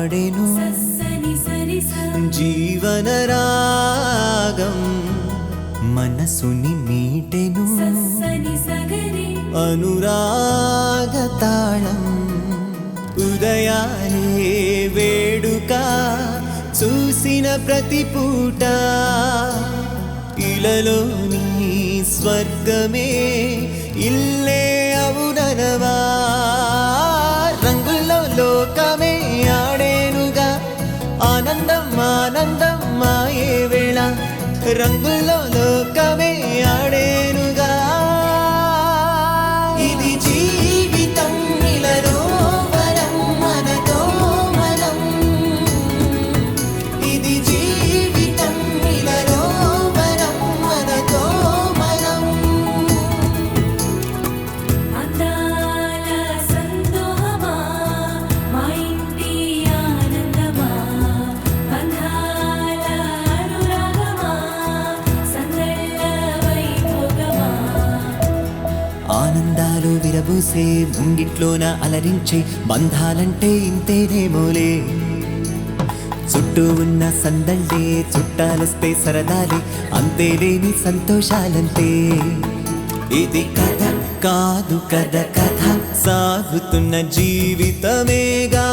పాడెను జీవన రాగం మనసుని మీటెను అనురాగ తాళం ఉదయాలే వేడుక చూసిన ప్రతి పూట ఇలలోని స్వర్గమే ఇల్లే అవుననవా రంగుల్లో లోకమే ఆడేనుగా ఆనందం ఆనందం మాయే వేళ రంగుల్లో లోకమే ఆడేనుగా ఇది జీవితం ఇలలో వరం మనతో మనం ఇది జీవితం ఇలలో వరం మనతో మనం అందాల సంతోషమా మా ఇంటి ఆనందమా బంధాల అనురాగమా సందళ్ళ వైభోగమా ఆనందాలు విరబూసే ముంగిట్లోన అలరించే బంధాలంటే ఇంతేనేమోలే చుట్టూ ఉన్న సందళ్ళే చుట్టాలొస్తే సరదాలే అంతేలేని సంతోషాలంతే ఇది కథ కాదు కథ కథ సాగుతున్న జీవితమేగా